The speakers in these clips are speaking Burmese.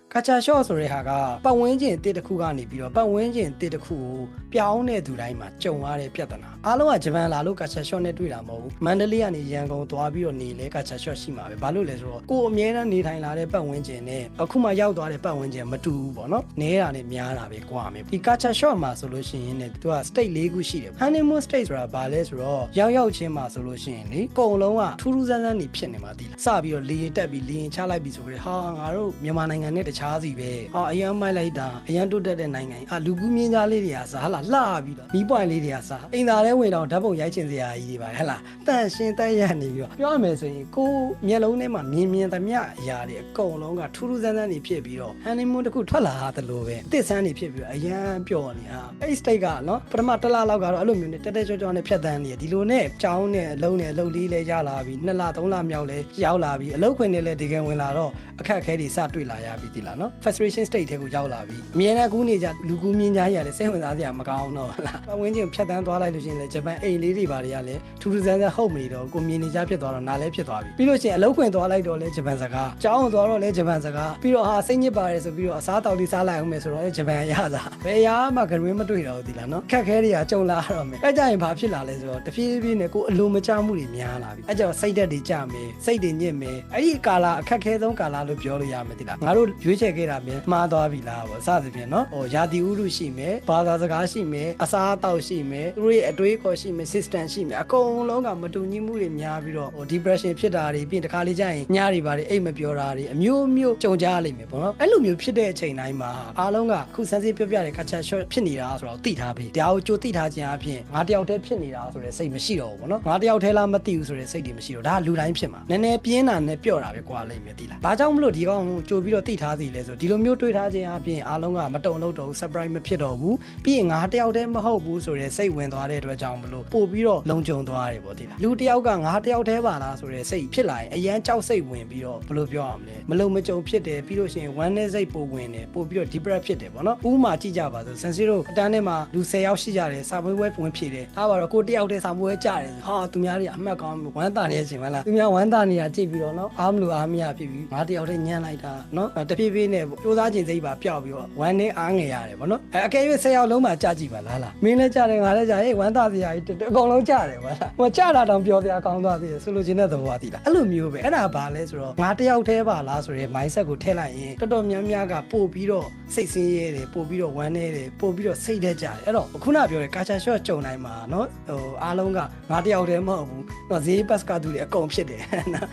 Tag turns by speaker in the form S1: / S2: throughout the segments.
S1: ကာချာရှော့ဆိုတဲ့ဟာကပတ်ဝန်းကျင်တစ်တစ်ခုကနေပြီးတော့ပတ်ဝန်းကျင်တစ်တစ်ခုကိုပြောင်းတဲ့သူတိုင်းမှာကြုံရတဲ့ပြဿနာအားလုံးကဂျပန်လာလို့ကာချာရှော့နဲ့တွေ့တာမဟုတ်ဘူးမန္တလေးကနေရန်ကုန်သွားပြီးတော့နေလဲကာချာရှော့ရှိမှာပဲဘာလို့လဲဆိုတော့ကိုအမြဲတမ်းနေထိုင်လာတဲ့ပတ်ဝန်းကျင်နဲ့အခုမှရောက်သွားတဲ့ပတ်ဝန်းကျင်မတူဘူးပေါ့နော်နဲတာနဲ့များတာပဲကွာမယ်ဒီကာချာရှော့မှာဆိုလို့ရှိရင်ねသူက state ၄ခုရှိတယ် honeymoon state ဆိုတာဘာလဲဆိုတော့ရောက်ချင်းမှာဆိုလို့ရှိရင်လေအကုန်လုံးကထူးထူးဆန်းဆန်းနေဖြစ်နေမှာဒီလားစပြီးတော့လေရင်တက်ပြီးလေရင်ချလိုက်ပြီးဆိုပြီးဟာငါတို့မြန်မာနိုင်ငံနဲ့တခြားစီပဲအရန်မိုက်လိုက်တာအရန်တိုးတက်တဲ့နိုင်ငံလူကူးမြင်းကြားလေးတွေကစားဟလာလှပြီးတော့မီးပွိုင်လေးတွေကစားအိမ်သားလဲဝင်တော့ဓာတ်ပုံရိုက်ချင်စရာကြီးတွေပါဟဲ့လားတန့်ရှင်းတန့်ရနေပြီးတော့ပြောရမယ်ဆိုရင်ကိုမျက်လုံးထဲမှာမြင်သမျှအရာတွေအကုန်လုံးကထူးထူးဆန်းဆန်းနေဖြစ်ပြီးတော့ honeymoon တစ်ခုထွက်လာသလိုပဲတစ်ဆန်းနေဖြစ်ပြီးတော့အရန်ပျော်နေတာအဲ့ state ကနော်ပထမတစ်လလောက်ကတော့အဲ့လိုမျိုးနဲ့တက်တက်ကြွကြွနဲ့ဖြတ်တန်းနေဒီလိုနဲ့ကြောင်းနဲ့အလုံးနဲ့အလုပ်လေးလဲရလာပြီး2လ3လမြောက်လဲရောက်လာပြီးအလုပ်ခွင်နဲ့လဲဒီကံဝင်လာတော့အခက်အခဲတွေစတွေ့လာရပြီဒီလားနော် frustration state ထဲကိုရောက်လာပြီအမြဲတမ်းကူးနေကြလူကူးမြင်းကြားရတယ်စိတ်ဝင်စားစရာမကောင်းတော့ဟုတ်လားပတ်ဝန်းကျင်ဖြတ်တန်းသွားလိုက်လို့ရှိရင်လေဂျပန်အိမ်လေးတွေဘာတွေကလည်းထူးထူးဆန်းဆန်းဟုတ်မနေတော့ကိုမြင်နေကြဖြစ်သွားတော့နားလဲဖြစ်သွားပြီပြီးလို့ရှိရင်အလုပ်ခွင်သွားလိုက်တော့လဲဂျပန်စကားကြောင်းသွားတော့လဲဂျပန်စကားပြီးတော့ဟာစိတ်ညစ်ပါတယ်ဆိုပြီးတော့အစားတောက်လေးစားလိုက်အောင်မယ်ဆိုတော့ဂျပန်ရတာဘယ်ရာမှဂရွေးမတွေ့တော့ဘူးဒီလားနော်ခက်ခဲတွေကကြုံလာတော့မယ်အဲ့ကြရင်ဘာဖြစ်လာလဲဆိုတော့တဖြည်းဖြည်းနဲ့ကိုအလိုမကျမှုတွေများလာပြီအဲ့ကြောင့်စိတ်ဓာတ်တွေကျမယ်စိတ်တွေညစ်မယ်အဲ့ဒီကာလအခက်ခဲဆုံးကာလလို့ပြောလို့ရမယ်ဒီလားငါတို့ရွေးချယ်ခဲ့တာမြန်မှားသွားပြီလားပေါ့စသဖြင့်နော်ရာသီဥတုရှိမယ်ဘာသာစကားရှိမယ်အစားအသောက်ရှိမယ်သူတို့ရဲ့အတွေးခေါ်ရှိမယ် system ရှိမယ်အကုန်လုံးကမတူညီမှုတွေများပြီးတော့ depression ဖြစ်တာတွေပြီးတခါလေးကျရင်ညတွေပါတယ်အိတ်မပြောတာတွေအမျိုးမျိုးကြုံကြရလိမ့်မယ်ပေါ့နော်အဲ့လိုမျိုးဖြစ်တဲ့အချိန်တိုင်းမှာအားလုံးကခုစမ်းစစ်ပြောပြတဲ့ culture shock ဖြစ်နေတာဆိုတော့သိထားပြီဒါကိုကြိုသိထားခြင်းအပြင်ငါတယောက်တည်းဖြစ်နေတာဆိုတဲ့စိတ်မရှိတော့ဘူးပေါ့နော်ငါတယောက်တည်းလားမသိဘူးဆိုတဲ့စိတ်တွေမရှိတော့ဒါကလူတိုင်းဖြစ်မှာနည်းနည်းပြင်းတာနဲ့ပြော့တာပဲကွာလိမ့်မယ်သိလားဘာကြောင့်မလို့ဒီကောင်ကြိုပြီးတော့သိထားစီလဲဆိုဒီလိုမျိုးတွေးထားခြင်းအပြင်အားလုံးကမတုံလို့တော့ surprise မဖြစ်တော့ဘူးပြီးရင်ငါတယောက်တည်းမဟုတ်ဘူးဆိုတဲ့စိတ်ဝင်သွားတဲ့အတွက်ကြောင့်မလို့ပို့ပြီးတော့လုံခြုံသွားတယ်ပေါ့သိလားလူတယောက်ကငါတယောက်တည်းပါလားဆိုတဲ့စိတ်ဖြစ်လာရင်အရန်ကြောက်စိတ်ဝင်ပြီးတော့ဘယ်လိုပြောရမလဲမလုံမကြုံဖြစ်တယ်ပြီးလို့ရှိရင်ဝမ်းနဲ့စိတ်ပိုဝင်တယ်ပို့ပြီးတော့ depress ဖြစ်တယ်ပေါ့နော်ဥမာကြည့်ကြပါဆိုဆန်စီတို့အတန်းထဲမှာလူ10ယောက်ရှိကြတယ်စာပွဲဝင်ဖြည့်တယ်ဒါပါတော့ကိုတယောက်တည်းစာပွဲကြတယ်ဟာသူများတွေအမှတ်ကောင်းဝမ်းသာနေခြင်းမလားသူများဝမ်းသာနေတာကြည့်ပြီးတော့နော်အားမလို့အားမရဖြစ်ပြီးငါတယောက်တည်းညံ့လိုက်တာနော်တဖြည်းဖြည်းနဲ့စူးစမ်းခြင်းစိတ်ပါပျောက်ပြီးတော့ဝမ်းနဲ့အားငယ်ရတယ်ပေါ့နော်အကယ်၍10ယောက်လုံးမှာကြကြည့်ပါလားမင်းလည်းကြတယ်ငါလည်းကြဟေးဝမ်းသာစရာကြီးအကုန်လုံးကြတယ်ပါလားဟိုကြတာတောင်ပြောစရာကောင်းသွားသေးတယ်ဆိုလိုချင်တဲ့သဘောသိလားအဲ့လိုမျိုးပဲအဲ့ဒါဘာလဲဆိုတော့ငါတယောက်တည်းပါလားဆိုတဲ့ mindset ကိုထည့်လိုက်ရင်တော်တော်များများကပို့ပြီးတော့စိတ်ဆင်းရဲတယ်ပို့ပြီးတော့ဝမ်းနည်းတယ်ပို့ပြီးတော့စိတ်တက်ကြတယ်အဲ့တော့ခုနပြောတဲ့ကာချာရှော့ကြုံတိုင်းမှာနော်အားလုံးကငါတယောက်တည်းမဟုတ်ဘူးနော်ဈေးပတ်စကသူတွေအကုန်ဖြစ်တယ်နော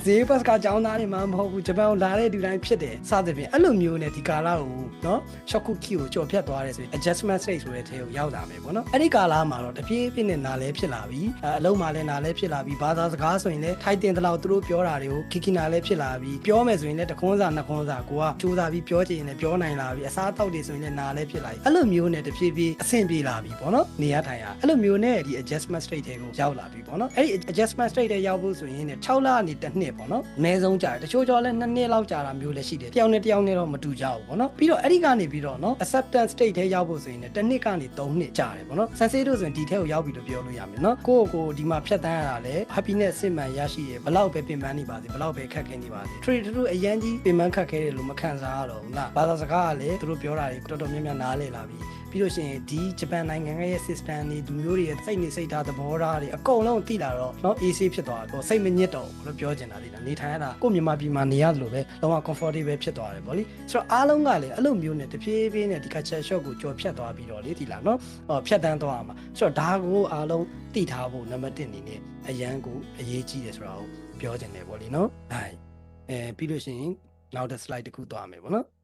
S1: ်ဈေးပတ်စကကျောင်းသားတွေမှမဟုတ်ဘူးဂျပန်ကိုလာတဲ့လူတိုင်းဖြစ်တယ်စသဖြင့်အဲ့လိုမျိုးနဲ့ဒီကာလကိုနော် shock key ကိုကြော်ဖြတ်သွားတယ်ဆိုရင် adjustment state ဆိုတဲ့ထဲကိုရောက်လာမယ်ပေါ့နော်အဲ့ဒီကာလမှာတော့တဖြည်းဖြည်းနဲ့နားလဲဖြစ်လာပြီအလုံးမှာလည်းနားလဲဖြစ်လာပြီဘာသာစကားဆိုရင်လည်းထိုက်တင်တဲ့လောက်သူတို့ပြောတာတွေကိုခိခိနာလဲဖြစ်လာပြီပြောမယ်ဆိုရင်လည်းတခွန်းစာနှစ်ခွန်းစာကိုကစူးစမ်းပြီးပြောချင်ရင်လည်းပြောနိုင်လာပြီအစားတောက်တွေဆိုရင်လည်းနားလဲဖြစ်လာပြီအဲ့လိုမျိုးနဲ့တဖြည်းဖြည်းအဆင်ပြေလာပြီပေါ့နော်နေရထိုင်ရအဲ့လိုမျိုးနဲ့ဒီ adjustment state တွေကိုရောက်လာပြီပေါ့နော်အဲ့ဒီ adjustment state တွေရောက်ဖို့ဆိုရင်လည်း6လကနေ1နှစ်ပေါ့နော်အနည်းဆုံးကြာတယ်တချို့ကြောလည်း2နှစ်လောက်ကြာတာမျိုးလည်းရှိတယ်တယောက်နဲ့တယောက်နဲ့တော့မတူကြဘူးပေါ့နော်ပြီးတော့အဲ့ဒီကနေပြီးတော့နော် acceptance state ထဲရောက်ဖို့ဆိုရင်လည်း1နှစ်ကနေ3နှစ်ကြာတယ်ပေါ့နော်ဆန်ဆေးတို့ဆိုရင်ဒီထဲကိုရောက်ပြီလို့ပြောလို့ရမယ်နော်ကိုဒီမှာဖြတ်တန်းရတာလည်း happiness စစ်မှန်ရရှိရဘလောက်ပဲပင်ပန်းနေပါစေဘလောက်ပဲခက်ခဲနေပါစေ trade တို့အရန်ကြီးပင်ပန်းခက်ခဲတယ်လို့မခံစားရတော့ဘူးလားဘာသာစကားကလည်းသူတို့ပြောတာတွေတော်တော်များများနားလည်လာပြီပြီးလို့ရှိရင်ဒီဂျပန်နိုင်ငံရဲ့ system တွေလူမျိုးတွေရဲ့စိတ်နေစိတ်ထားသဘောထားတွေအကုန်လုံးသိလာတော့เนาะ AC ဖြစ်သွားတော့စိတ်မညစ်တော့ဘူးလို့ပြောချင်တာလေနေထိုင်ရတာကိုမြန်မာပြည်မှာနေရတယ်လို့ပဲလုံးဝ comfortable ဖြစ်သွားတယ်ဗောလေဆိုတော့အားလုံးကလည်းအဲ့လိုမျိုးနဲ့တဖြည်းဖြည်းနဲ့ဒီ culture shock ကိုကြော်ဖြတ်သွားပြီးတော့လေဒီလားเนาะဖြတ်တန်းသွားမှာဆိုတော့ဒါကိုအားလုံးသိထားဖို့နံပါတ်1အနေနဲ့အရန်ကိုအရေးကြီးတယ်ဆိုတာကိုပြောချင်တယ်ဗောလေเนาะပြီးလို့ရှိရင်နောက်တစ် slide တစ်ခုသွားမယ်ဗောနော်